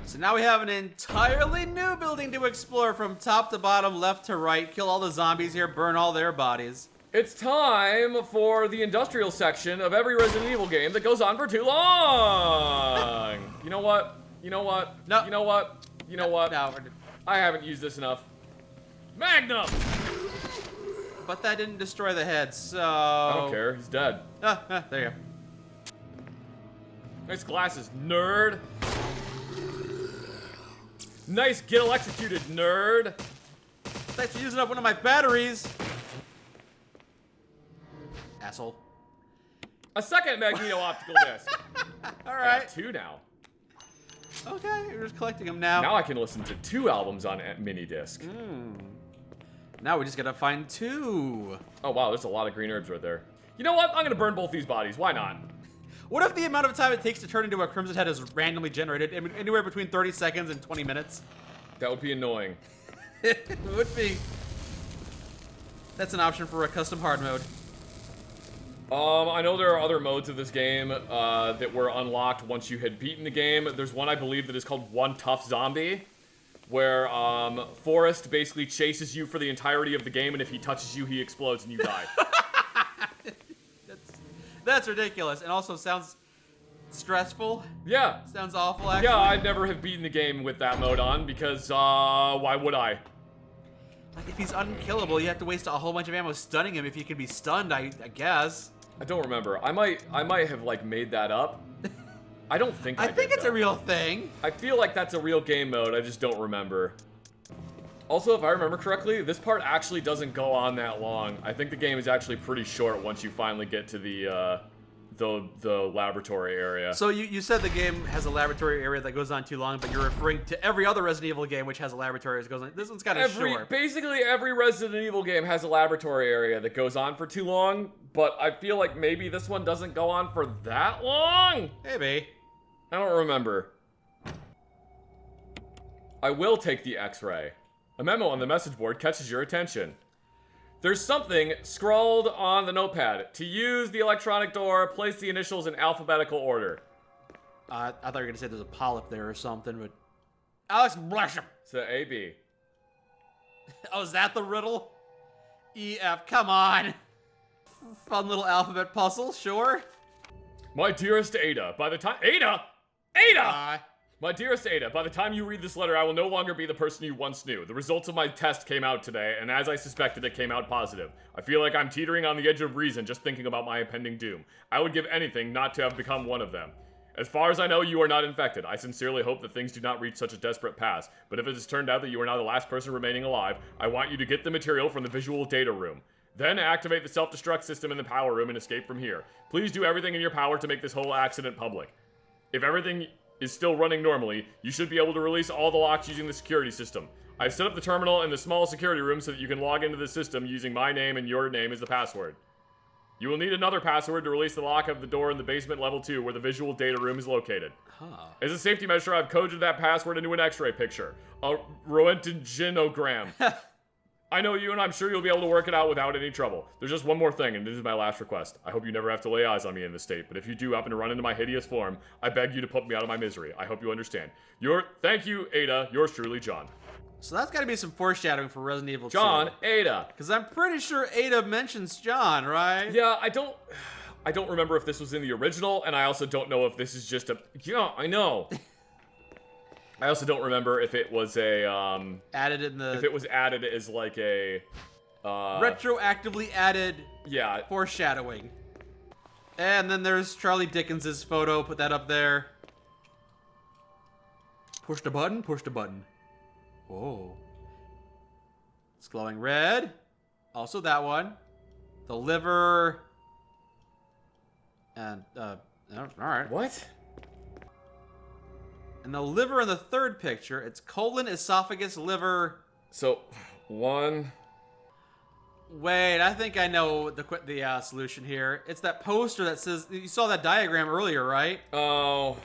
So now we have an entirely new building to explore from top to bottom, left to right. Kill all the zombies here, burn all their bodies. It's time for the industrial section of every Resident Evil game that goes on for too long. You know what? You know what? No. You know what? You know what? No, I haven't used this enough. Magnum! but that didn't destroy the head, so... I don't care. He's dead. There you go. Nice glasses, nerd. Nice get electrocuted, nerd. Thanks for using up one of my batteries. Asshole. A second magneto optical disc. All I right. got 2 now. Okay, you're just collecting them now. Now I can listen to 2 albums on mini disc. Now we just gotta find 2. Oh wow, there's a lot of green herbs right there. You know what? I'm gonna burn both these bodies. Why not? What if the amount of time it takes to turn into a Crimson Head is randomly generated? I mean, anywhere between 30 seconds and 20 minutes? That would be annoying. It would be. That's an option for a custom hard mode. I know there are other modes of this game that were unlocked once you had beaten the game. There's one I believe that is called One Tough Zombie, where Forrest basically chases you for the entirety of the game, and if he touches you, he explodes and you die. That's ridiculous, and also sounds stressful. Yeah. Sounds awful, actually. Yeah, I'd never have beaten the game with that mode on, because, why would I? Like, if he's unkillable, you have to waste a whole bunch of ammo stunning him if he can be stunned, I guess. I don't remember. I might have, like, made that up. I don't think I think did, it's though. a real thing. I feel like that's a real game mode, I just don't remember. Also, if I remember correctly, this part actually doesn't go on that long. I think the game is actually pretty short once you finally get to the laboratory area. So you said the game has a laboratory area that goes on too long, but you're referring to every other Resident Evil game which has a laboratory that goes on. This one's kind of short. Basically, every Resident Evil game has a laboratory area that goes on for too long, but I feel like maybe this one doesn't go on for that long? Maybe. I don't remember. I will take the X-ray. A memo on the message board catches your attention. There's something scrawled on the notepad. To use the electronic door, place the initials in alphabetical order. I thought you were going to say there's a polyp there or something, but... Alex Blesham! It's the A-B. Oh, is that the riddle? E-F, come on! Fun little alphabet puzzle, sure. My dearest Ada, by the time... Ada! Ada! My dearest Ada, by the time you read this letter, I will no longer be the person you once knew. The results of my test came out today, and as I suspected, it came out positive. I feel like I'm teetering on the edge of reason just thinking about my impending doom. I would give anything not to have become one of them. As far as I know, you are not infected. I sincerely hope that things do not reach such a desperate pass, but if it has turned out that you are now the last person remaining alive, I want you to get the material from the visual data room. Then activate the self-destruct system in the power room and escape from here. Please do everything in your power to make this whole accident public. If everything is still running normally, you should be able to release all the locks using the security system. I've set up the terminal in the small security room so that you can log into the system using my name and your name as the password. You will need another password to release the lock of the door in the basement level 2 where the visual data room is located. As a safety measure, I've coded that password into an x-ray picture. A röntgenogram. I know you, and I'm sure you'll be able to work it out without any trouble. There's just one more thing, and this is my last request. I hope you never have to lay eyes on me in this state, but if you do happen to run into my hideous form, I beg you to put me out of my misery. I hope you understand. Thank you, Ada. Yours truly, John. So that's got to be some foreshadowing for Resident Evil 2. John, Ada. Because I'm pretty sure Ada mentions John, right? Yeah, I don't remember if this was in the original, and I also don't know if this is just a... Yeah, I know. I also don't remember if it was a, added in the... If it was added as, like, a... retroactively added... Yeah. Foreshadowing. And then there's Charlie Dickens's photo. Put that up there. Push the button, push the button. Whoa. It's glowing red. Also that one. The liver. And, alright. What? And the liver in the third picture, it's colon, esophagus, liver. So, one... Wait, I think I know the solution here. It's that poster that says... You saw that diagram earlier, right? Oh.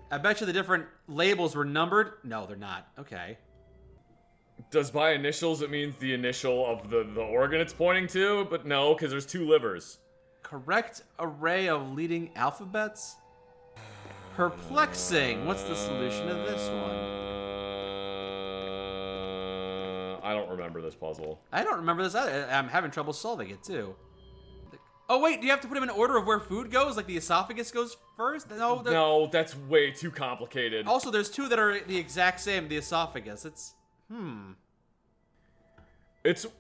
I bet you the different labels were numbered. No, they're not. Okay. Does by initials it means the initial of the organ it's pointing to? But no, because there's 2 livers. Correct array of leading alphabets? Perplexing. What's the solution to this one? I don't remember this puzzle. I don't remember this either. I'm having trouble solving it, too. Oh, wait, do you have to put them in order of where food goes? Like the esophagus goes first? No, that's way too complicated. Also, there's two that are the exact same, the esophagus. It's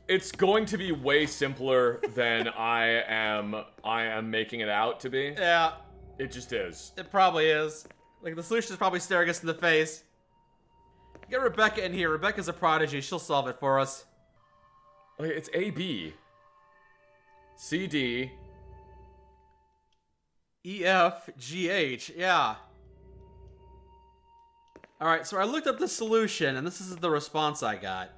It's going to be way simpler than I am making it out to be. Yeah. It just is. It probably is. Like, the solution is probably staring us in the face. Get Rebecca in here. Rebecca's a prodigy. She'll solve it for us. Okay, it's A, B. C, D. E, F, G, H. Yeah. Alright, so I looked up the solution, and this is the response I got.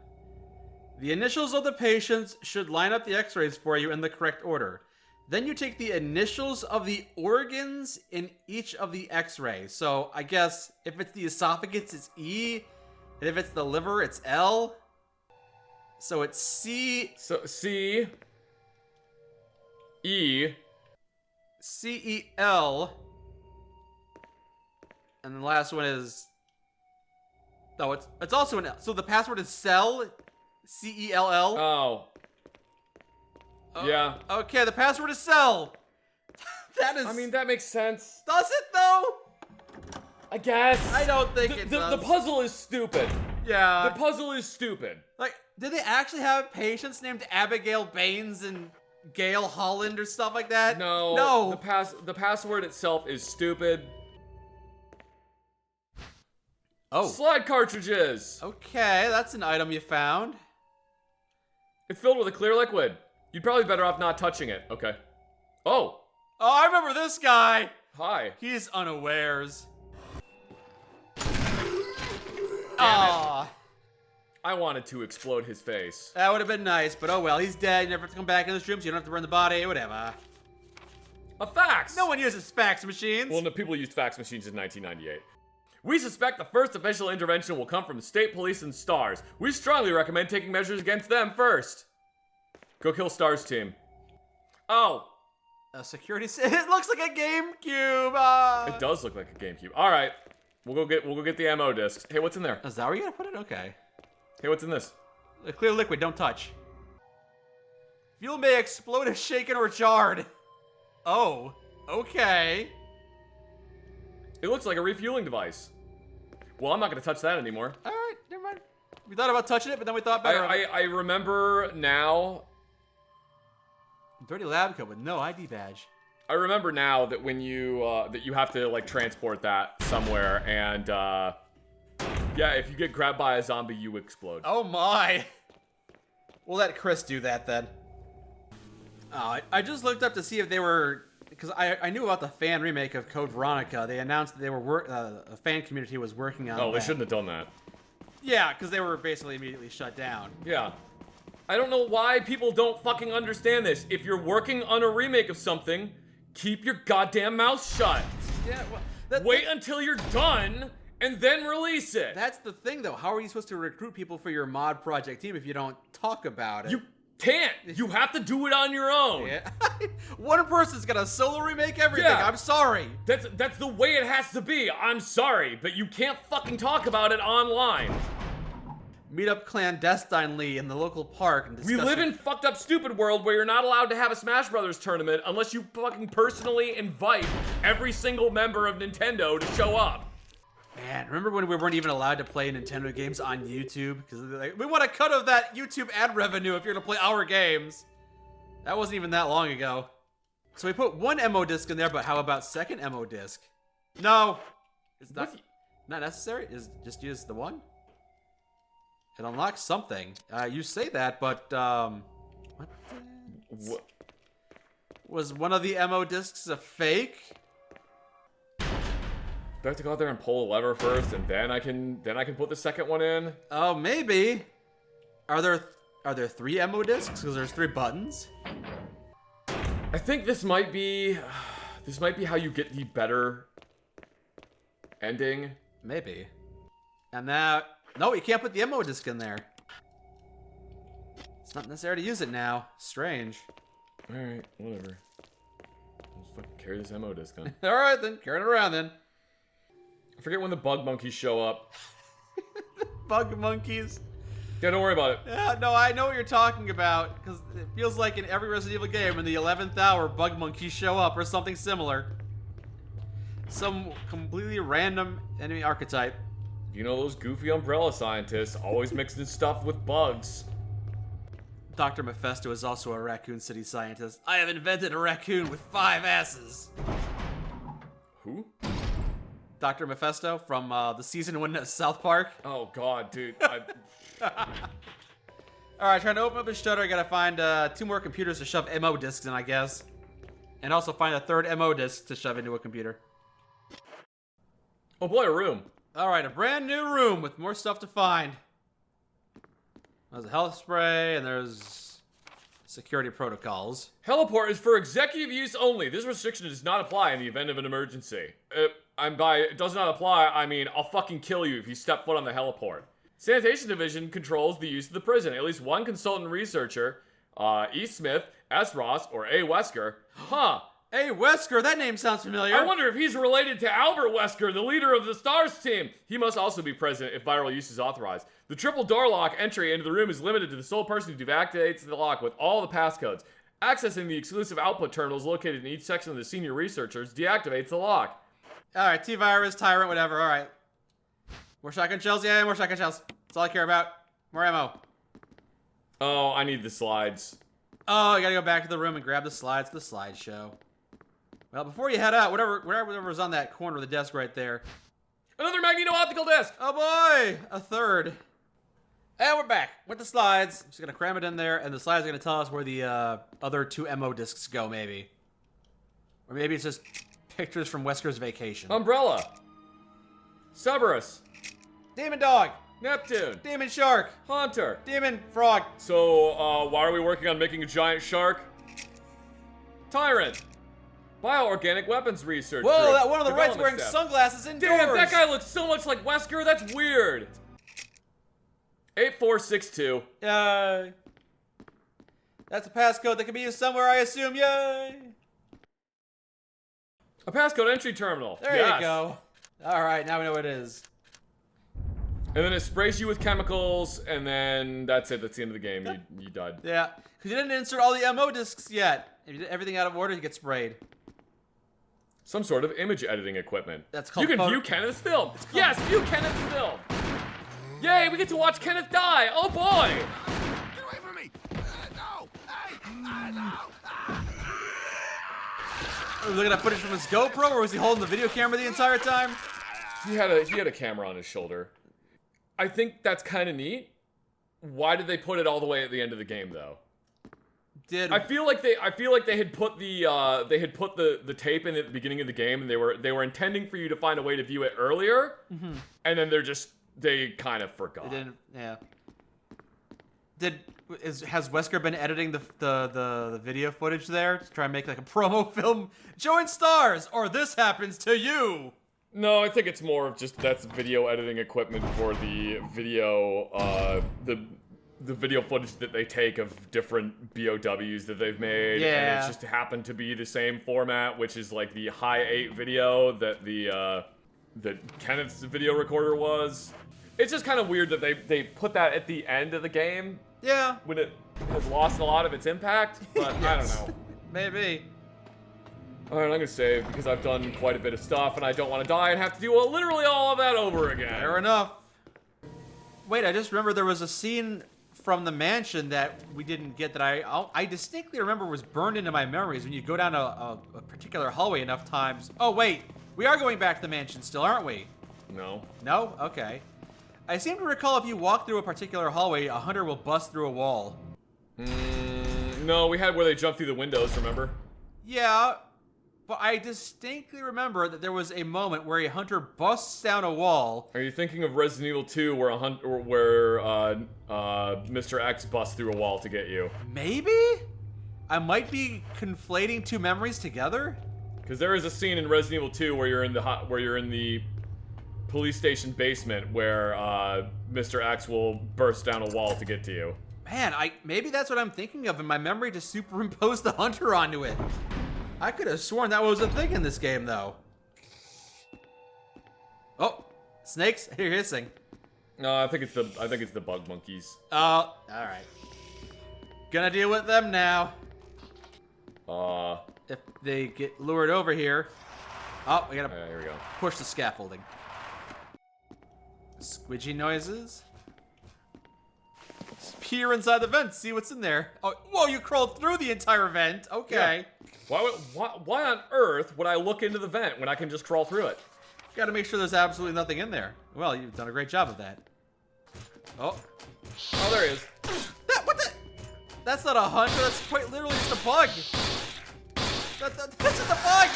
The initials of the patients should line up the x-rays for you in the correct order. Then you take the initials of the organs in each of the x-rays. So I guess if it's the esophagus, it's E. And if it's the liver, it's L. So it's C. So C. E. C-E-L. And the last one is... No, it's also an L. So the password is cell. C-E-L-L. Oh. Yeah. Okay, the password is cell. That is... I mean, that makes sense. Does it, though? I guess. I don't think it does. The puzzle is stupid. Yeah. The puzzle is stupid. Like, did they actually have patients named Abigail Baines and Gail Holland or stuff like that? No. No. The password itself is stupid. Oh. Slide cartridges. Okay, that's an item you found. It's filled with a clear liquid. You'd probably be better off not touching it. Okay. Oh. Oh, I remember this guy. Hi. He's unawares. Damn it. I wanted to explode his face. That would have been nice, but oh well, he's dead. You never have to come back in this room, so you don't have to burn the body, whatever. A fax! No one uses fax machines. Well, no, people used fax machines in 1998. We suspect the first official intervention will come from the state police and STARS. We strongly recommend taking measures against them first. Go kill STARS team. Oh. A security... It looks like a GameCube. It does look like a GameCube. All right. We'll go get the ammo discs. Hey, what's in there? Is that where you gotta put it? Okay. Hey, what's in this? A clear liquid, don't touch. Fuel may explode if shaken or jarred. Oh, okay. It looks like a refueling device. Well, I'm not gonna touch that anymore. All right, never mind. We thought about touching it, but then we thought better. I remember now. Dirty lab coat with no ID badge. I remember now that when you that you have to like transport that somewhere, and yeah, if you get grabbed by a zombie, you explode. Oh my! We'll let Chris do that then. I just looked up to see if they were, because I knew about the fan remake of Code Veronica. They announced that they were a fan community was working on. Oh, they that. shouldn't have done that. Yeah, because they were basically immediately shut down. Yeah. I don't know why people don't fucking understand this. If you're working on a remake of something, keep your goddamn mouth shut. Yeah. Well, wait until you're done and then release it. That's the thing, though. How are you supposed to recruit people for your mod project team if you don't talk about it? You can't. You have to do it on your own. Yeah. One person's gonna solo remake everything. Yeah. I'm sorry. That's the way it has to be. I'm sorry, but you can't fucking talk about it online. Meet up clandestinely in the local park and discuss. We live in fucked up stupid world where you're not allowed to have a Smash Brothers tournament unless you fucking personally invite every single member of Nintendo to show up. Man, remember when we weren't even allowed to play Nintendo games on YouTube? Because they're like, we want a cut of that YouTube ad revenue if you're gonna play our games. That wasn't even that long ago. So we put one MO disc in there, but how about second MO disc? No, it's not necessary. Is just use the one. It unlocks something. You say that, but what? Was one of the MO discs a fake? Do I have to go out there and pull a lever first, and then I can put the second one in? Oh, maybe. Are there 3 MO discs? Because there's 3 buttons. I think this might be how you get the better ending. Maybe. And that. No, you can't put the MO disc in there. It's not necessary to use it now. Strange. Alright, whatever. Let's fucking carry this MO disc on. Alright then, carry it around then. I forget when the bug monkeys show up. Bug monkeys. Yeah, don't worry about it. Yeah, no, I know what you're talking about, because it feels like in every Resident Evil game, in the 11th hour, bug monkeys show up, or something similar. Some completely random enemy archetype. You know those goofy umbrella scientists, always mixing stuff with bugs. Dr. Mephisto is also a Raccoon City scientist. I have invented a raccoon with 5 asses. Who? Dr. Mephisto from the season 1 of South Park. Oh god, dude. Alright, trying to open up his shutter, I gotta find 2 more computers to shove MO disks in, I guess. And also find a 3rd MO disk to shove into a computer. Oh boy, a room. Alright, a brand new room with more stuff to find. There's a health spray, and there's security protocols. Heliport is for executive use only. This restriction does not apply in the event of an emergency. It does not apply, I mean, I'll fucking kill you if you step foot on the heliport. Sanitation Division controls the use of the prison. At least one consultant researcher, E. Smith, S. Ross, or A. Wesker. Huh. Hey, Wesker, that name sounds familiar. I wonder if he's related to Albert Wesker, the leader of the STARS team. He must also be present if viral use is authorized. The triple door lock entry into the room is limited to the sole person who deactivates the lock with all the passcodes. Accessing the exclusive output terminals located in each section of the senior researchers deactivates the lock. Alright, T-Virus, Tyrant, whatever, alright. More shotgun shells? Yeah, more shotgun shells. That's all I care about. More ammo. Oh, I need the slides. Oh, I gotta go back to the room and grab the slides for the slideshow. Well, before you head out, whatever was on that corner of the desk right there. Another magneto-optical disc! Oh boy! A 3rd. And we're back with the slides. I'm just gonna cram it in there, and the slides are gonna tell us where the other 2 MO discs go, maybe. Or maybe it's just pictures from Wesker's vacation. Umbrella. Cerberus. Demon Dog! Neptune. Demon Shark! Haunter. Demon Frog! So, why are we working on making a giant shark? Tyrant. Bioorganic weapons research. Whoa, group. that one on the right's wearing Development sunglasses staff. indoors! Damn, that guy looks so much like Wesker, that's weird! 8462. Yay. That's a passcode that can be used somewhere, I assume. Yay! A passcode entry terminal. There you go. Alright, now we know what it is. And then it sprays you with chemicals, and then that's it. That's the end of the game. You died. Yeah, because you didn't insert all the MO discs yet. If you did everything out of order, you get sprayed. Some sort of image editing equipment. That's called You can view Kenneth's film. Yes, view Kenneth's film. Yay, we get to watch Kenneth die. Oh boy. Get away from me! No! Hey! No! Are we looking at footage from his GoPro, or was he holding the video camera the entire time? He had a camera on his shoulder. I think that's kind of neat. Why did they put it all the way at the end of the game, though? I feel like they had put the tape in at the beginning of the game, and they were intending for you to find a way to view it earlier, and then they kind of forgot. They didn't. Yeah. Has Wesker been editing the video footage there to try and make like a promo film? Join stars, or this happens to you. No, I think it's more of just that's video editing equipment for the video, the video footage that they take of different BOWs that they've made. Yeah. And it's just happened to be the same format, which is like the high 8 video that that Kenneth's video recorder was. It's just kind of weird that they put that at the end of the game. Yeah. When it has lost a lot of its impact, but I don't know. Maybe. Alright, I'm gonna save because I've done quite a bit of stuff and I don't want to die and have to do literally all of that over again. Fair enough. Wait, I just remember there was a scene from the mansion that we didn't get that I distinctly remember was burned into my memories when you go down a particular hallway enough times. Oh, wait. We are going back to the mansion still, aren't we? No. No? Okay. I seem to recall if you walk through a particular hallway, a hunter will bust through a wall. No, we had where they jumped through the windows, remember? Yeah, but I distinctly remember that there was a moment where a hunter busts down a wall. Are you thinking of Resident Evil 2 where Mr. X busts through a wall to get you? Maybe? I might be conflating 2 memories together? Because there is a scene in Resident Evil 2 where you're in the police station basement where Mr. X will burst down a wall to get to you. Man, maybe that's what I'm thinking of, and my memory just superimposed the hunter onto it. I could have sworn that was a thing in this game, though. Oh, snakes! I hear hissing. No, I think it's the bug monkeys. Oh, all right. Gonna deal with them now. If they get lured over here. Oh, we gotta here we go. push the scaffolding. Squidgy noises. Just peer inside the vent, see what's in there. Oh, whoa! You crawled through the entire vent. Okay. Yeah. Why on earth would I look into the vent when I can just crawl through it? Gotta make sure there's absolutely nothing in there. Well, you've done a great job of that. Oh. Oh, there he is. What the? That's not a hunter, that's quite literally just a bug. That's just a bug!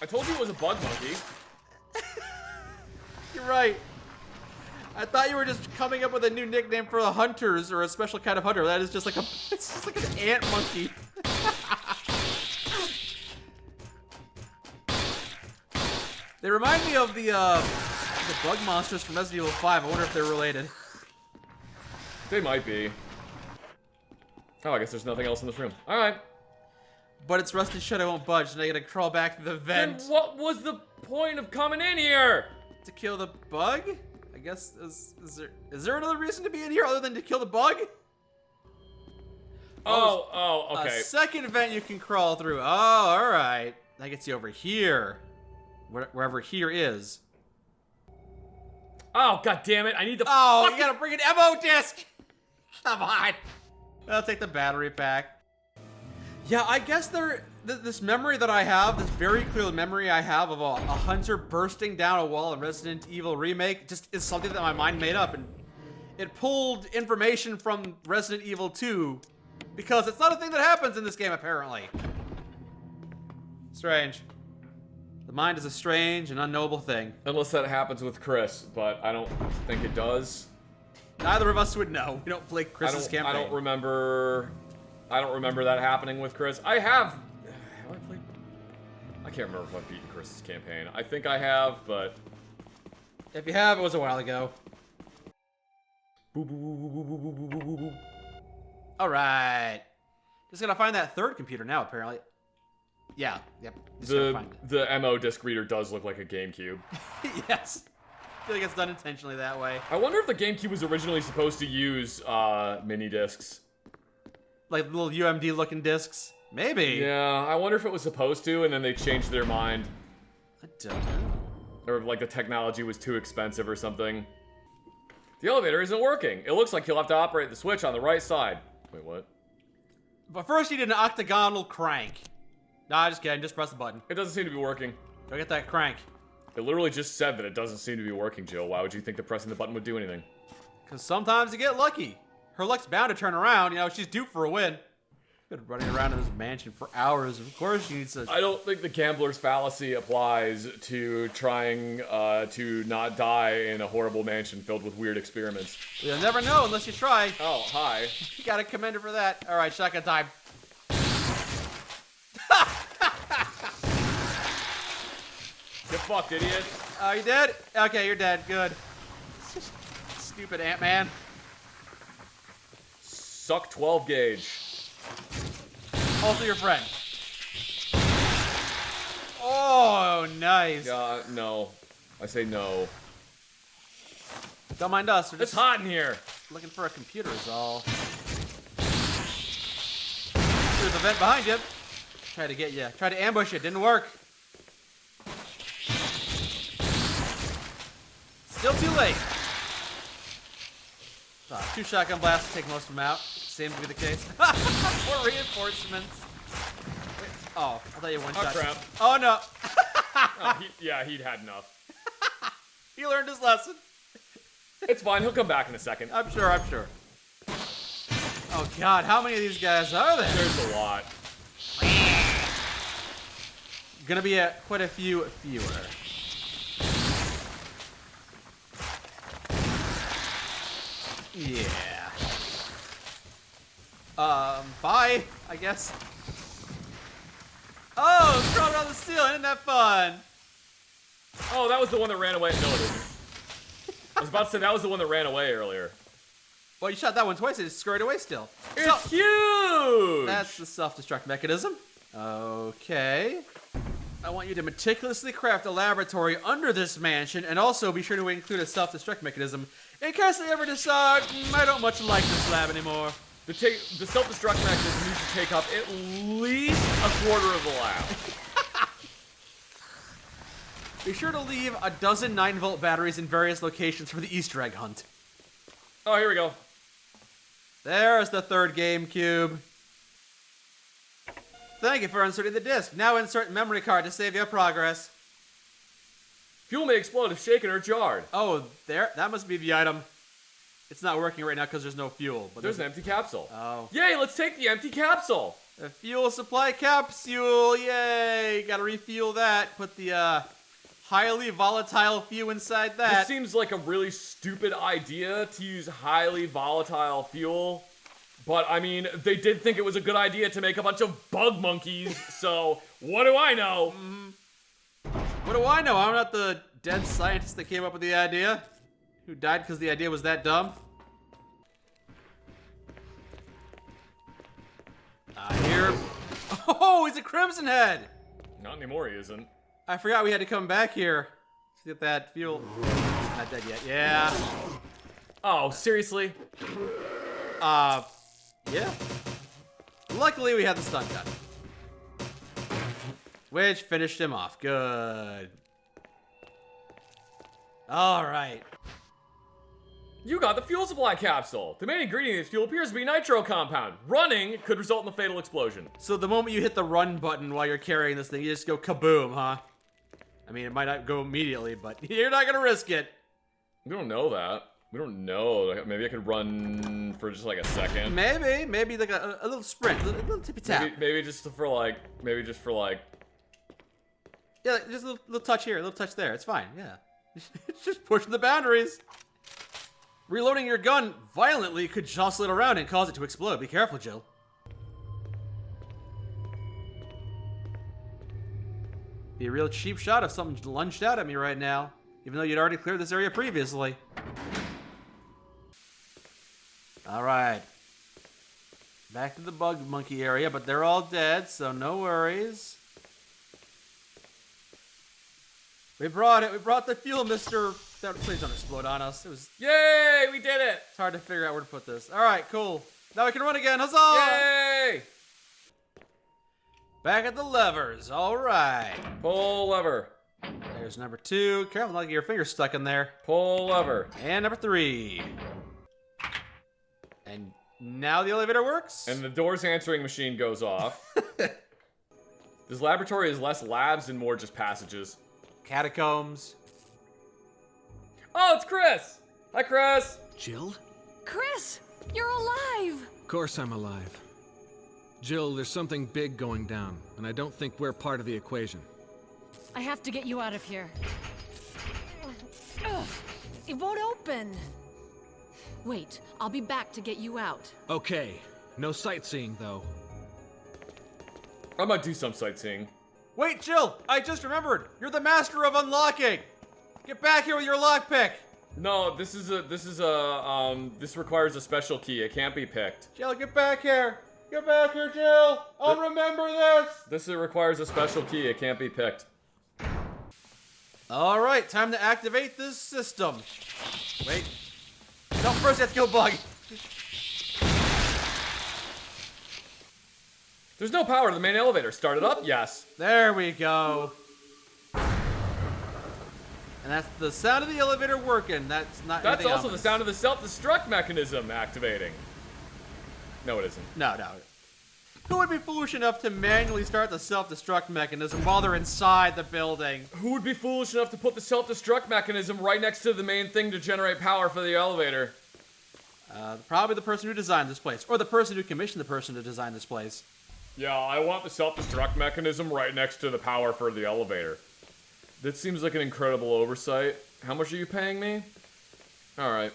I told you it was a bug monkey. You're right. I thought you were just coming up with a new nickname for the hunters or a special kind of hunter. That is just like it's just like an ant monkey. They remind me of the bug monsters from Resident Evil 5. I wonder if they're related. They might be. Oh, I guess there's nothing else in this room. All right. But it's rusty shut. I won't budge, and I gotta crawl back to the vent. Then what was the point of coming in here? To kill the bug? I guess is there another reason to be in here other than to kill the bug? Oh, okay. A second vent you can crawl through. Oh, all right. That gets you over here, wherever here is. Oh, god damn it! I need the. Oh, you gotta bring an ammo disc. Come on. I'll take the battery pack. Yeah, I guess this memory that I have, this very clear memory I have of a hunter bursting down a wall in Resident Evil Remake, just is something that my mind made up, and it pulled information from Resident Evil 2 because it's not a thing that happens in this game apparently. Strange. The mind is a strange and unknowable thing. Unless that happens with Chris, but I don't think it does. Neither of us would know. We don't play Chris's campaign. I don't remember that happening with Chris. Have I played? I can't remember if I've beaten Chris's campaign. I think I have, but if you have, it was a while ago. All right. Just gotta find that third computer now, apparently. Yeah. Yep. Just gotta find it. The MO disc reader does look like a GameCube. Yes. I feel like it's done intentionally that way. I wonder if the GameCube was originally supposed to use mini discs. Like little UMD looking discs? Maybe. Yeah, I wonder if it was supposed to and then they changed their mind. I don't know. Or like the technology was too expensive or something. The elevator isn't working. It looks like you'll have to operate the switch on the right side. Wait, what? But first you need an octagonal crank. Nah, just kidding. Just press the button. It doesn't seem to be working. Go get that crank. It literally just said that it doesn't seem to be working, Jill. Why would you think that pressing the button would do anything? Because sometimes you get lucky. Her luck's bound to turn around. You know, she's due for a win. Been running around in this mansion for hours. Of course she needs to... I don't think the gambler's fallacy applies to trying to not die in a horrible mansion filled with weird experiments. You'll never know unless you try. Oh, hi. You gotta commend her for that. All right, shotgun time. Get fucked, idiot. Oh, you dead? Okay, you're dead. Good. Stupid Ant-Man. Suck 12 gauge. Also your friend. Oh, nice. No. I say no. Don't mind us. We're It's just hot in here. looking for a computer is all. There's a vent behind you. Tried to get you. Tried to ambush you. Didn't work. Still too late. 2 shotgun blasts to take most of them out. Seems to be the case. More reinforcements. Wait. Oh, I thought you had one shot. Crap. Oh no. He'd had enough. He learned his lesson. It's fine. He'll come back in a second. I'm sure. Oh god, how many of these guys are there? There's a lot. Gonna be quite a few fewer. Yeah. Bye, I guess. Oh, crawling around the ceiling, isn't that fun? Oh, that was the one that ran away. No, it isn't. I was about to say that was the one that ran away earlier. Well, you shot that one twice, it just scurried away still. It's huge! That's the self-destruct mechanism. Okay. I want you to meticulously craft a laboratory under this mansion, and also be sure to include a self-destruct mechanism in case they ever decide, I don't much like this lab anymore. The self-destruct mechanism needs to take up at least a quarter of the lab. Be sure to leave a dozen 9-volt batteries in various locations for the Easter egg hunt. Oh, here we go. There's the third GameCube. Thank you for inserting the disc. Now insert memory card to save your progress. Fuel may explode if shaken or jarred. Oh, there. That must be the item. It's not working right now because there's no fuel. But There's an empty capsule. Oh. Yay, let's take the empty capsule. A fuel supply capsule. Yay. Gotta refuel that. Put the highly volatile fuel inside that. This seems like a really stupid idea to use highly volatile fuel. But, I mean, they did think it was a good idea to make a bunch of bug monkeys, so what do I know? What do I know? I'm not the dead scientist that came up with the idea. Who died because the idea was that dumb. Here. Oh, he's a Crimson Head! Not anymore, he isn't. I forgot we had to come back here to get that fuel. Not dead yet. Yeah. Oh, seriously? Yeah. Luckily, we had the stun gun. Which finished him off. Good. Alright. You got the fuel supply capsule. The main ingredient of this fuel appears to be nitro compound. Running could result in a fatal explosion. So the moment you hit the run button while you're carrying this thing, you just go kaboom, huh? I mean, it might not go immediately, but you're not gonna risk it. We don't know that. We don't know. Maybe I could run for just like a second. Maybe like a little sprint, a little tippy tap. Maybe just for like. Yeah, just a little touch here, a little touch there. It's fine. Yeah, it's just pushing the boundaries. Reloading your gun violently could jostle it around and cause it to explode. Be careful, Jill. Be a real cheap shot if something lunged out at me right now, even though you'd already cleared this area previously. Alright. Back to the bug monkey area, but they're all dead, so no worries. We brought it. We brought the fuel, mister. Please don't explode on us. It was... Yay! We did it! It's hard to figure out where to put this. Alright, cool. Now we can run again. Huzzah! Yay! Back at the levers. Alright. Pull lever. There's number 2. Careful not to get your finger stuck in there. Pull lever. And number 3. And now the elevator works. And the door's answering machine goes off. This laboratory is less labs and more just passages. Catacombs. Oh, it's Chris! Hi, Chris! Jill? Chris, you're alive! Of course I'm alive. Jill, there's something big going down, and I don't think we're part of the equation. I have to get you out of here. Ugh, it won't open. Wait, I'll be back to get you out. Okay, no sightseeing though. I might do some sightseeing. Wait, Jill! I just remembered! You're the master of unlocking! Get back here with your lockpick! No, this requires a special key. It can't be picked. Jill, get back here! Get back here, Jill! I'll remember this! This requires a special key. It can't be picked. Alright, time to activate this system. Wait. No, first you have to kill Bug. There's no power to the main elevator. Start it up? Yes. There we go. And that's the sound of the elevator working. That's not That's anything also ominous. the sound of the self-destruct mechanism activating. No, it isn't. No. Who would be foolish enough to manually start the self-destruct mechanism while they're inside the building? Who would be foolish enough to put the self-destruct mechanism right next to the main thing to generate power for the elevator? Probably the person who designed this place, or the person who commissioned the person to design this place. Yeah, I want the self-destruct mechanism right next to the power for the elevator. That seems like an incredible oversight. How much are you paying me? Alright.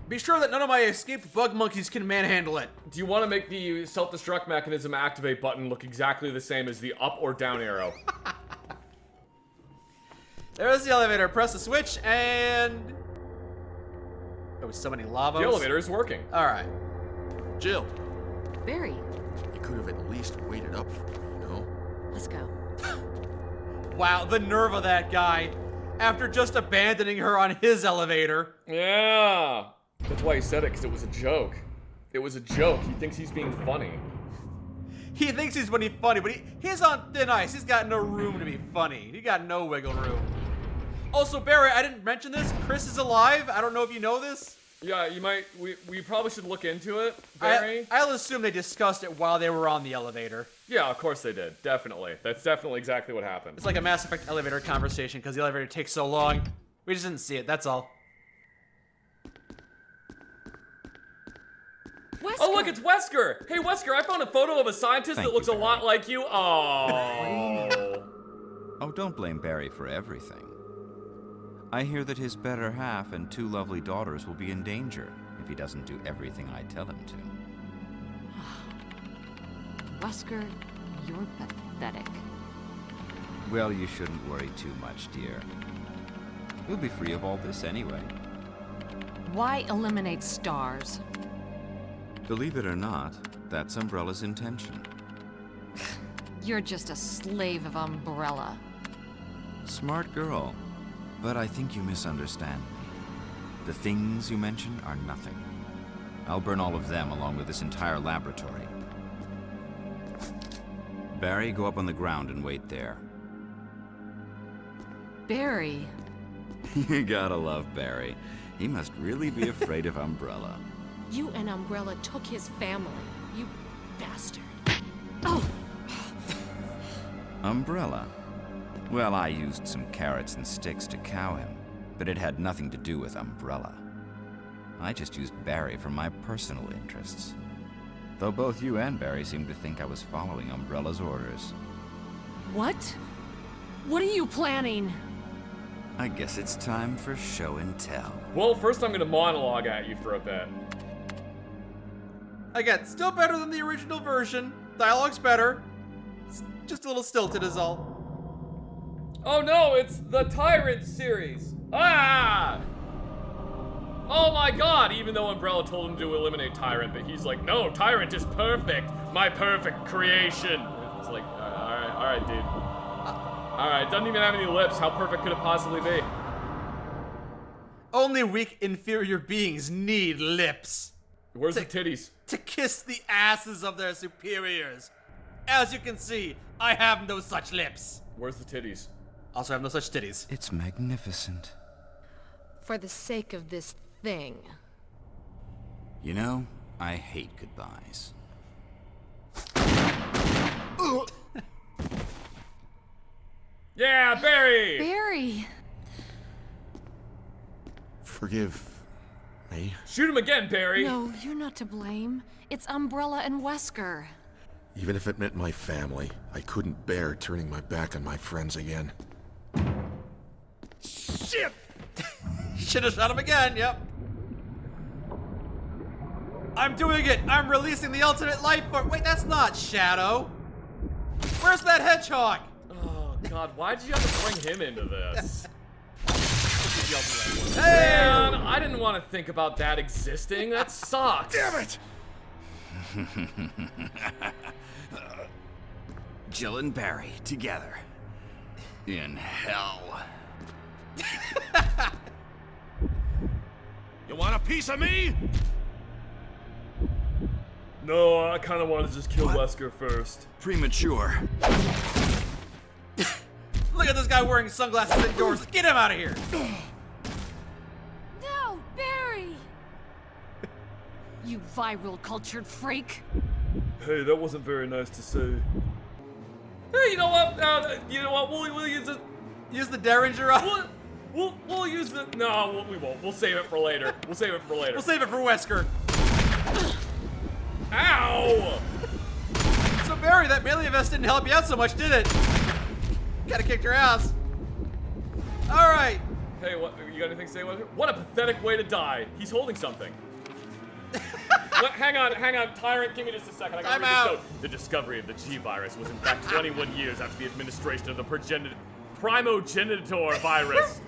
Be sure that none of my escaped bug monkeys can manhandle it. Do you want to make the self-destruct mechanism activate button look exactly the same as the up or down arrow? There's the elevator. Press the switch and... Oh, so many lavas. The elevator is working. Alright. Jill, Barry, you could have at least waited up for me, you know? let's go. Wow, the nerve of that guy. After just abandoning her on his elevator. Yeah. That's why he said it, because it was a joke. It was a joke. He thinks he's being funny. He thinks he's being funny, but he's on thin ice. He's got no room to be funny. He got no wiggle room. Also, Barry, I didn't mention this. Chris is alive. I don't know if you know this. Yeah, you might. We probably should look into it, Barry. I'll assume they discussed it while they were on the elevator. Yeah, of course they did. Definitely. That's definitely exactly what happened. It's like a Mass Effect elevator conversation because the elevator takes so long. We just didn't see it, that's all. Wesker. Oh, look, it's Wesker! Hey, Wesker, I found a photo of a scientist Thank that looks you, a lot like you. Oh. Oh, don't blame Barry for everything. I hear that his better half and 2 lovely daughters will be in danger if he doesn't do everything I tell him to. Wesker, you're pathetic. Well, you shouldn't worry too much, dear. We'll be free of all this anyway. Why eliminate stars? Believe it or not, that's Umbrella's intention. You're just a slave of Umbrella. Smart girl. But I think you misunderstand me. The things you mention are nothing. I'll burn all of them along with this entire laboratory. Barry, go up on the ground and wait there. Barry. You gotta love Barry. He must really be afraid of Umbrella. You and Umbrella took his family. You bastard. Oh! Umbrella? Well, I used some carrots and sticks to cow him, but it had nothing to do with Umbrella. I just used Barry for my personal interests. Though both you and Barry seem to think I was following Umbrella's orders. What? What are you planning? I guess it's time for show and tell. Well, first I'm gonna monologue at you for a bit. Again, still better than the original version. Dialogue's better. It's just a little stilted is all. Oh no, it's the Tyrant series. Ah! Oh my god, even though Umbrella told him to eliminate Tyrant, but he's like, no, Tyrant is perfect. My perfect creation. It's like, alright, dude. Alright, doesn't even have any lips. How perfect could it possibly be? Only weak, inferior beings need lips. Where's the titties? To kiss the asses of their superiors. As you can see, I have no such lips. Where's the titties? Also have no such titties. It's magnificent. For the sake of this thing. You know, I hate goodbyes. Yeah, Barry! Barry! Forgive me. Shoot him again, Barry! No, you're not to blame. It's Umbrella and Wesker. Even if it meant my family, I couldn't bear turning my back on my friends again. Shit! Should have shot him again, yep. I'm doing it! I'm releasing the ultimate life force! Wait, that's not Shadow! Where's that hedgehog? Oh god, why'd you have to bring him into this? Hey! Man, I didn't want to think about that existing. That sucks. Damn it! Jill and Barry together. In hell. You want a piece of me? No, I kind of wanted to just kill Wesker first. Premature. Look at this guy wearing sunglasses indoors. Get him out of here! No, Barry! You viral cultured freak. Hey, that wasn't very nice to say. Hey, you know what? We'll use it. Use the Derringer on. We'll use the. No, we won't. We'll save it for later. We'll save it for later. We'll save it for Wesker. Ow! So Barry, that melee vest didn't help you out so much, did it? Kinda kicked your ass. Alright. Hey, what? You got anything to say, Wesker? What a pathetic way to die. He's holding something. Hang on, Tyrant, give me just a second. I gotta Time read this out. note. The discovery of the G-Virus was in fact 21 years after the administration of the primogenitor virus.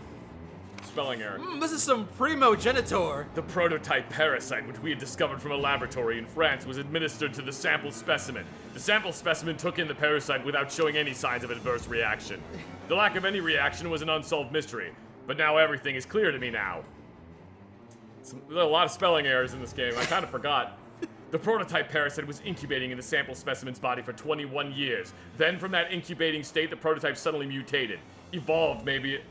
spelling error. This is some primogenitor. The prototype parasite, which we had discovered from a laboratory in France, was administered to the sample specimen. The sample specimen took in the parasite without showing any signs of adverse reaction. The lack of any reaction was an unsolved mystery, but now everything is clear to me now. There are a lot of spelling errors in this game, I kind of forgot. The prototype parasite was incubating in the sample specimen's body for 21 years. Then from that incubating state, the prototype suddenly mutated. Evolved, maybe.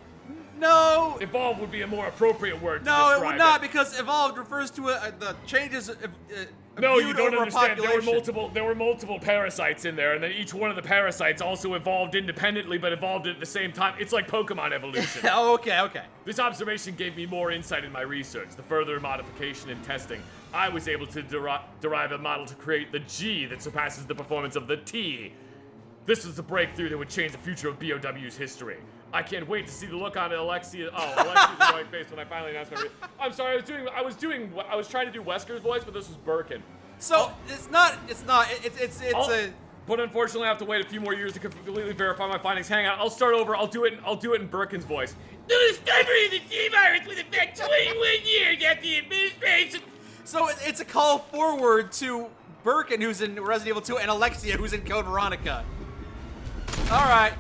No! Evolved would be a more appropriate word to No, it describe would not, because evolved refers to the changes. No, you viewed don't over a understand. population. There were multiple parasites in there, and then each one of the parasites also evolved independently, but evolved at the same time. It's like Pokemon evolution. Oh, okay. This observation gave me more insight in my research. The further modification and testing, I was able to derive a model to create the G that surpasses the performance of the T. This was the breakthrough that would change the future of BOW's history. I can't wait to see the look on Alexia's annoying face when I finally announced my. I'm sorry, I was trying to do Wesker's voice, but this was Birkin. So it's a. But unfortunately, I have to wait a few more years to completely verify my findings. Hang on, I'll start over. I'll do it in Birkin's voice. The discovery of the T-virus would affect 21 years after the administration. So it's a call forward to Birkin, who's in Resident Evil 2, and Alexia, who's in Code Veronica. All right.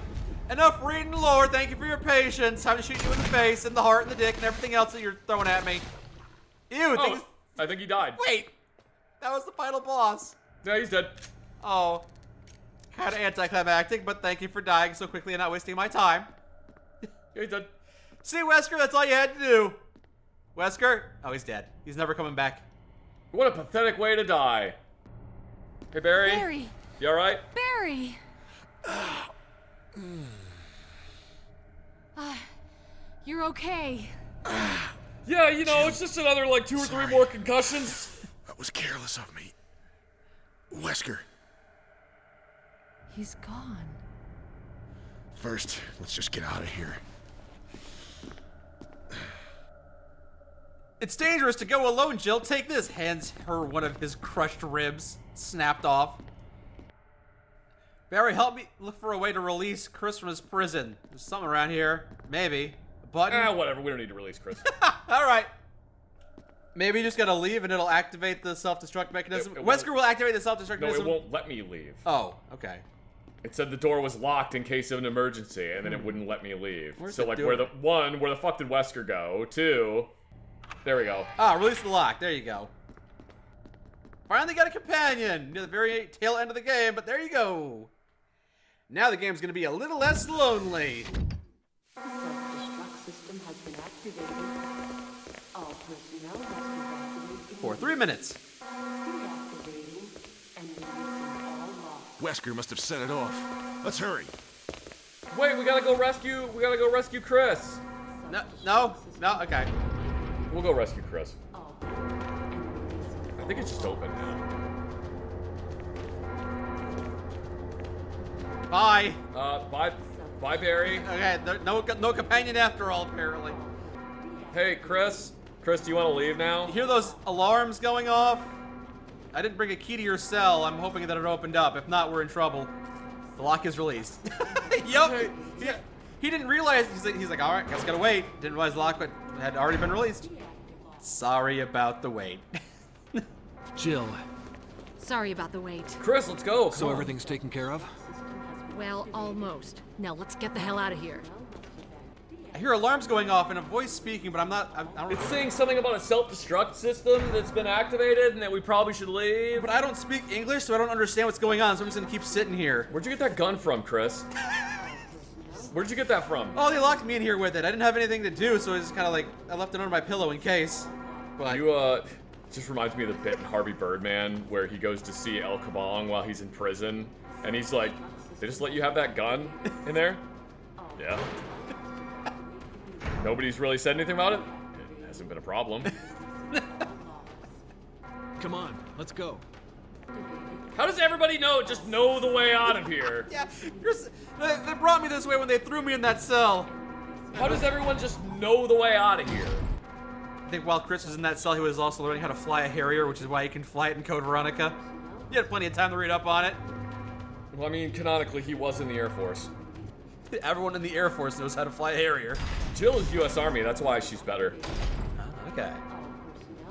Enough reading the lore. Thank you for your patience. Time to shoot you in the face, and the heart, and the dick, and everything else that you're throwing at me. Ew. I think he died. Wait. That was the final boss. Yeah, he's dead. Oh. Kind of anticlimactic, but thank you for dying so quickly and not wasting my time. Yeah, he's dead. See, Wesker, that's all you had to do. Wesker? Oh, he's dead. He's never coming back. What a pathetic way to die. Hey, Barry. Barry. You alright? Barry. You're okay. Yeah, you know, it's just another, like, 2 or 3 more concussions. That was careless of me. Wesker. He's gone. First, let's just get out of here. It's dangerous to go alone, Jill. Take this. Hands her one of his crushed ribs, snapped off. Barry, help me look for a way to release Chris from his prison. There's something around here. Maybe. A button? Whatever. We don't need to release Chris. Alright. Maybe you just gotta leave and it'll activate the self-destruct mechanism. Wesker will activate the self-destruct mechanism. No, it won't let me leave. Oh, okay. It said the door was locked in case of an emergency, and then it wouldn't let me leave. Where's So, it like, doing? where the fuck did Wesker go? 2, there we go. Ah, release the lock. There you go. Finally got a companion near the very tail end of the game, but there you go. Now the game's gonna be a little less lonely. Self-destruct system has been activated. All personnel must evacuate For 3 minutes. deactivating and releasing all lost. Wesker must have set it off. Let's hurry. Wait, we gotta go rescue Chris. No, okay. We'll go rescue Chris. All and releasing I think it's just open now. Bye. Bye, Barry. Okay, no companion after all, apparently. Hey, Chris. Chris, do you want to leave now? You hear those alarms going off? I didn't bring a key to your cell. I'm hoping that it opened up. If not, we're in trouble. The lock is released. Yup. He didn't realize. He's like, all right, guess I gotta wait. Didn't realize the lock had already been released. Sorry about the wait. Jill, Sorry about the wait. Chris, let's go. so everything's taken care of? Well, almost. Now let's get the hell out of here. I hear alarms going off and a voice speaking, but I don't. It's saying something about a self-destruct system that's been activated and that we probably should leave. But I don't speak English, so I don't understand what's going on. So I'm just gonna keep sitting here. Where'd you get that gun from, Chris? Where'd you get that from? Oh, they locked me in here with it. I didn't have anything to do, so I just kind of like I left it under my pillow in case. But It just reminds me of the bit in Harvey Birdman where he goes to see El Kabong while he's in prison, and he's like, "They just let you have that gun in there?" Yeah. Nobody's really said anything about it? It hasn't been a problem. Come on, let's go. How does everybody just know the way out of here? yeah, Chris, they brought me this way when they threw me in that cell. How does everyone just know the way out of here? I think while Chris was in that cell, he was also learning how to fly a Harrier, which is why he can fly it in Code Veronica. He had plenty of time to read up on it. Well, I mean, canonically, he was in the Air Force. Everyone in the Air Force knows how to fly a Harrier. Jill is U.S. Army. That's why she's better. Okay.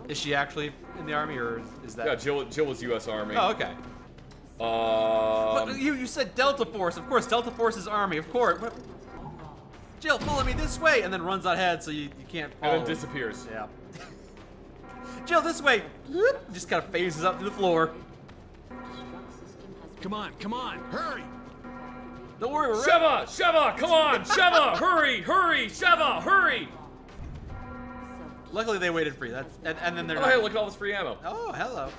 Is she actually in the army, or is that? Yeah, Jill was U.S. Army. Oh, okay. But you said Delta Force. Of course, Delta Force is Army. Of course. What? Jill, follow me this way, and then runs ahead so you can't follow. And then disappears. Yeah. Jill, this way. Whoop, just kind of phases up to the floor. Come on, hurry! Don't worry, we're ready. Sheva, come on, Sheva, hurry, Sheva, hurry! Luckily, they waited for you. And then they're. Oh, not... hey, look at all this free ammo. Oh, hello.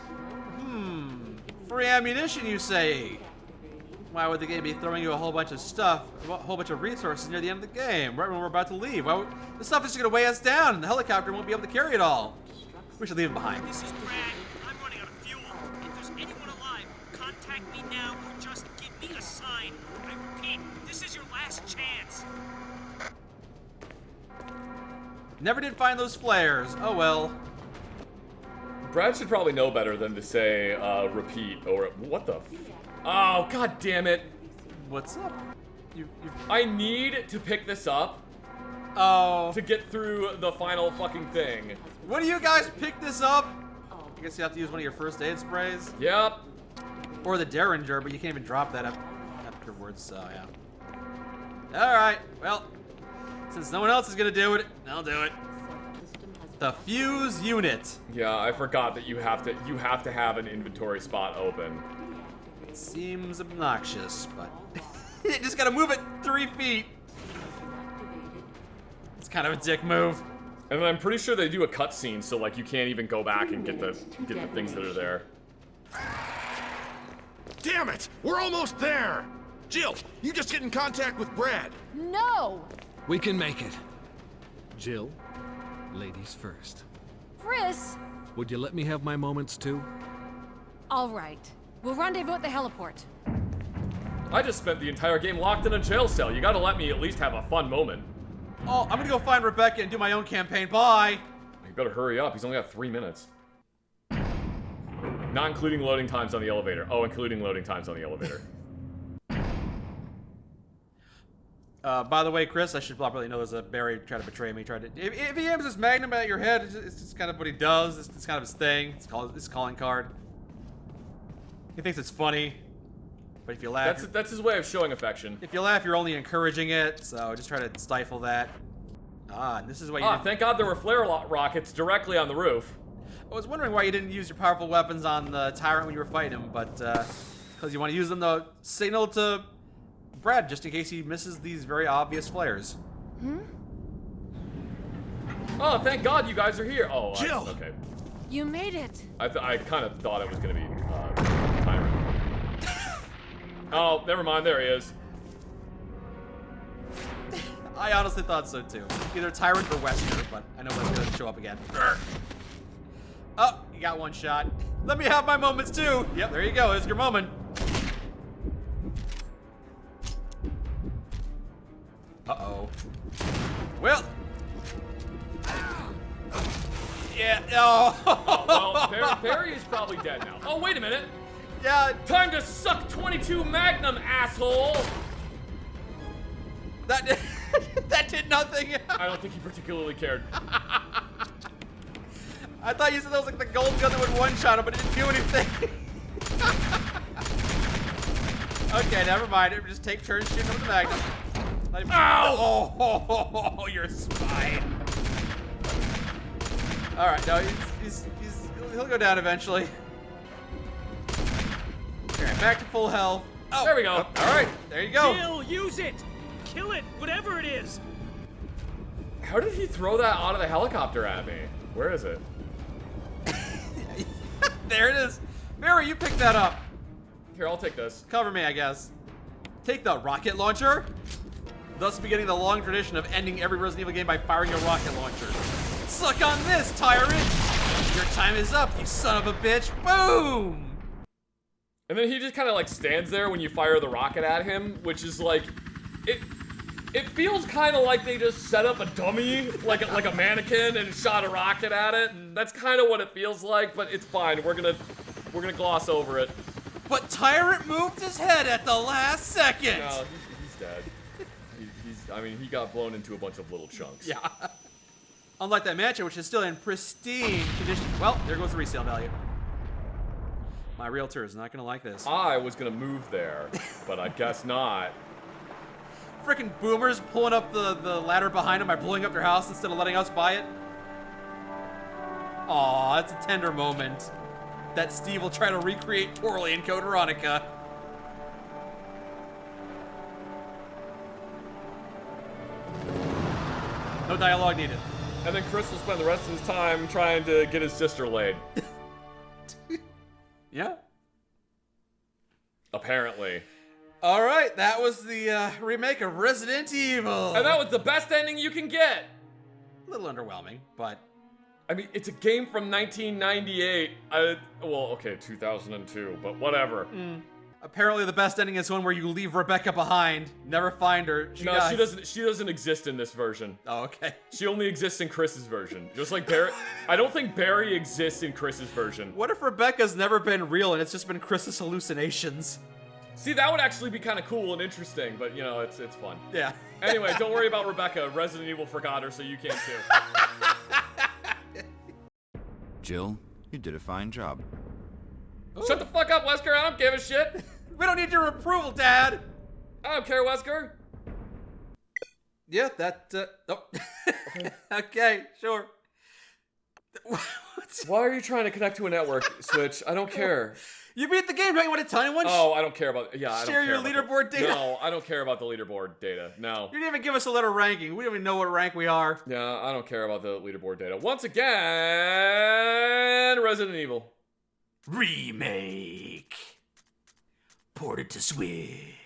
Free ammunition, you say? Why would the game be throwing you a whole bunch of stuff, a whole bunch of resources near the end of the game, right when we're about to leave? The stuff is just gonna weigh us down, and the helicopter won't be able to carry it all. We should leave it behind. This is Brad. I'm running out of fuel. If there's anyone alive, contact me now or just give me a sign. I repeat, this is your last chance. Never did find those flares. Oh well. Brad should probably know better than to say, repeat, or what the Oh, god damn it. What's up? I need to pick this up. Oh. To get through the final fucking thing. What do you guys pick this up? I guess you have to use one of your first aid sprays. Yep. Or the Derringer, but you can't even drop that afterwards, so yeah. Alright, well, since no one else is gonna do it, I'll do it. The fuse unit. Yeah, I forgot that you have to have an inventory spot open. It seems obnoxious, but you just gotta move it 3 feet. It's kind of a dick move. And then I'm pretty sure they do a cutscene, so like you can't even go back and get the things that are there. Damn it! We're almost there! Jill, you just get in contact with Brad. No! We can make it. Jill, ladies first. Chris! Would you let me have my moments too? All right. We'll rendezvous at the heliport. I just spent the entire game locked in a jail cell. You gotta let me at least have a fun moment. Oh, I'm gonna go find Rebecca and do my own campaign. Bye! You better hurry up. He's only got 3 minutes. Not including loading times on the elevator. Oh, including loading times on the elevator. By the way, Chris, I should probably know there's a Barry trying to betray me. If he aims his magnum at your head, it's just kind of what he does. It's kind of his thing. It's called his calling card. He thinks it's funny, but if you laugh, that's his way of showing affection. If you laugh, you're only encouraging it. So just try to stifle that. Ah, and this is why you. Thank God there were flare rockets directly on the roof. I was wondering why you didn't use your powerful weapons on the tyrant when you were fighting him, but because you want to use them to signal to Brad just in case he misses these very obvious flares. Oh, thank God you guys are here. Oh, Jill! Okay. You made it. I kind of thought it was gonna be Tyrant. Oh, never mind. There he is. I honestly thought so too. Either Tyrant or Wesker, but I know Wesker doesn't show up again. Oh, you got one shot. Let me have my moments too. Yep, there you go. There's your moment. Uh-oh. Well. Yeah, Well, Barry is probably dead now. Oh, wait a minute. Yeah. Time to suck 22 Magnum, asshole. That did nothing. I don't think he particularly cared. I thought you said that was like the gold gun that would one-shot him, but it didn't do anything. Okay, never mind. Just take turns shooting with the Magnum. Let him. Ow! Oh, your spine. All right, no, he'll go down eventually. Okay, back to full health. Oh, there we go. All right, there you go. Jill, use it! Kill it, whatever it is! How did he throw that out of the helicopter at me? Where is it? There it is. Barry, you picked that up. Here, I'll take this. Cover me, I guess. Take the rocket launcher. Thus beginning the long tradition of ending every Resident Evil game by firing a rocket launcher. Suck on this, tyrant! Your time is up, you son of a bitch. Boom! And then he just kind of like stands there when you fire the rocket at him, which is like, it feels kind of like they just set up a dummy, like a mannequin, and shot a rocket at it. And that's kind of what it feels like, but it's fine. We're gonna gloss over it. But Tyrant moved his head at the last second. No, he's dead. I mean, he got blown into a bunch of little chunks. Yeah. Unlike that mansion, which is still in pristine condition. Well, there goes the resale value. My realtor is not gonna like this. I was gonna move there, but I guess not. Freaking boomers pulling up the ladder behind them by blowing up their house instead of letting us buy it. Aw, that's a tender moment that Steve will try to recreate poorly in Code Veronica. No dialogue needed. And then Chris will spend the rest of his time trying to get his sister laid. Yeah. Apparently. All right, that was the remake of Resident Evil. And that was the best ending you can get! A little underwhelming, but... I mean, it's a game from 1998. Well, okay, 2002, but whatever. Apparently the best ending is one where you leave Rebecca behind, never find her. She dies. She doesn't exist in this version. Oh, okay. She only exists in Chris's version. Just like Barry. I don't think Barry exists in Chris's version. What if Rebecca's never been real and it's just been Chris's hallucinations? See, that would actually be kind of cool and interesting, but you know, it's fun. Yeah. Anyway, don't worry about Rebecca. Resident Evil forgot her, so you can too. Jill, you did a fine job. Shut the fuck up, Wesker. I don't give a shit. We don't need your approval, Dad. I don't care, Wesker. Yeah, that, oh. Okay, sure. Why are you trying to connect to a network, Switch? I don't care. You beat the game, don't you want to tell anyone? Oh, I don't care about, yeah, I don't Share care your about leaderboard data? No, I don't care about the leaderboard data, no. You didn't even give us a letter ranking. We don't even know what rank we are. Yeah, I don't care about the leaderboard data. Once again, Resident Evil. Remake. Ported to Switch.